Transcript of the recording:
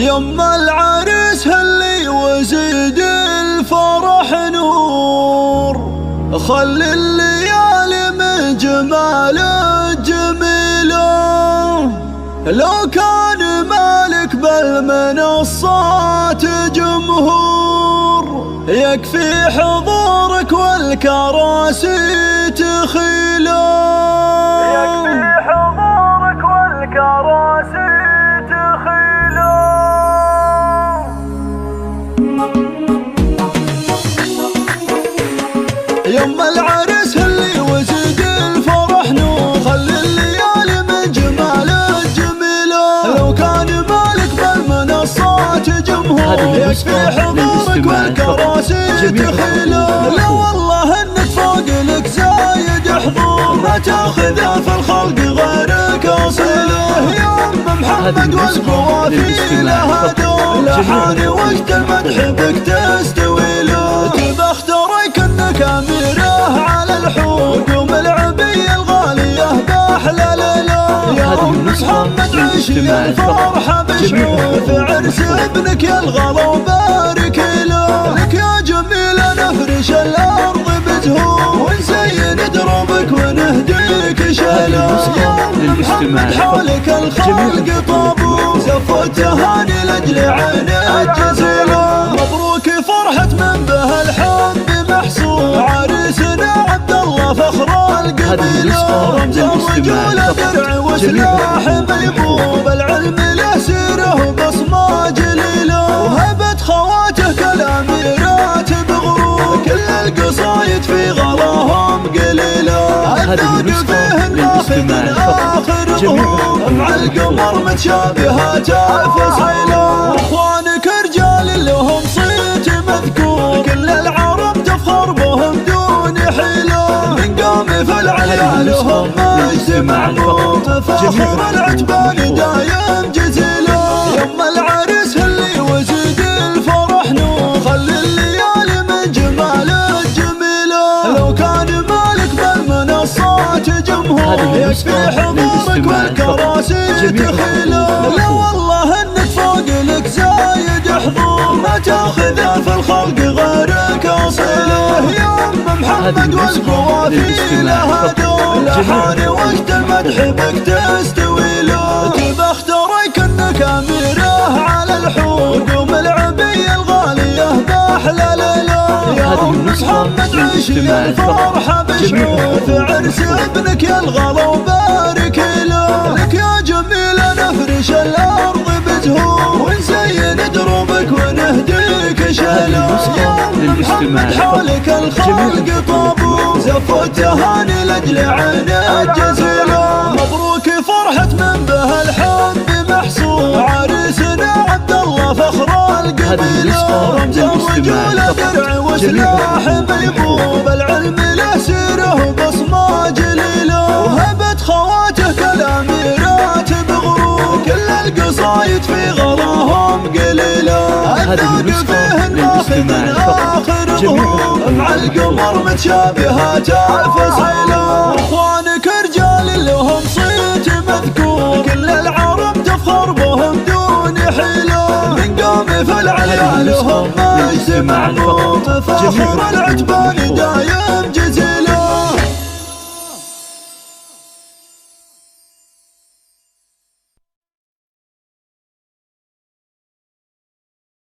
يما العريس هلي وزيد الفرح نور، خلي الليالي من جماله جميله. لو كان مالك بالمنصات جمهور، يكفي حضورك والكراسي تخيله. يكفي حضورك والكراسي تخيله. يما العريس هلي وزيد الفرح نور، خلي الليالي من جماله جميله. لو كان مالك بالمنصات جمهور، يكفي حضورك والكراسي تخيله. لا والله انك فوق لك زايد حضور، ما تاخذه في الخلق غيرك اصيله. يا ام محمد والقوافي لها دور، لحاني وقت المدح بك تستوي له. تبخترك انك اميره على الحور، قوم العبيه الغاليه باحلى ليله. يا ام محمد عيشي الفرحه بشعور، في عرس ابنك يا الغلا وبارك له. لك يا جميله نفرش الارض بزهور، ونزين دربك ونهديك شيله. يا ام محمد حولك الخلق طابور، زفوا التهاني لاجل عينك جزيله. مبروك فرحة من به الحب محصور، عريسنا عبد الله فخر القبيله. رمز الرجولة درع وسلاح ميمون، بالعلم له سيره بصمة جليله. وهبت خواته كالاميرات بغرور، كل القصايد في غلاهم قليله. الذوق فيه النافذ اخر ظهور، مع القمر متشابهات الفصيله. اخوانك رجال لهم صيت مذكور، كل العرب تفخر بهم دون حيله. من قام في العيالهم مجتمع نور، تفاخر العتبان دايم جزيله. يما العريس هلي وزيد الفرح نور، خلي الليالي من جماله جميله. لو كان مالك بالمنصات جمهور، يكفي حضورك والكراسي تخيله. لا والله انك فوق لك زايد حضور، ما تاخذه في الخلق غيرك اصيله. يا ام محمد والقوافي لها دور، لحاني وقت المدح بك تستوي له. تبخترك انك اميره على الحور، قوم العبيه الغاليه باحلى ليله. يا ام محمد عيشي الفرحه بشعور، في عرس ابنك يا الغلا وبارك له. لك يا جميله نفرش الارض بزهور، ونزين دربك ونهديك شيله. يا ام محمد حولك الخلق طابور، زفوا التهاني لاجل عينك جزيله. مبروك فرحة من به الحب محصور، عريسنا عبد الله فخر القبيله. رمز الرجولة درع وسلاح ميمون، بالعلم له سيره بصمة جليله. وهبت خواته كالاميرات بغرور، كل القصايد في غلاهم قليله. الذوق فيه النافذ اخر ظهور، مع القمر متشابهات الفصيله. اخوانك رجال لهم صيت مذكور، كل العرب تفخر بهم دون حيله. من قام في العيالهم مجتمع نور، تفاخر العتبان دايم جزيله.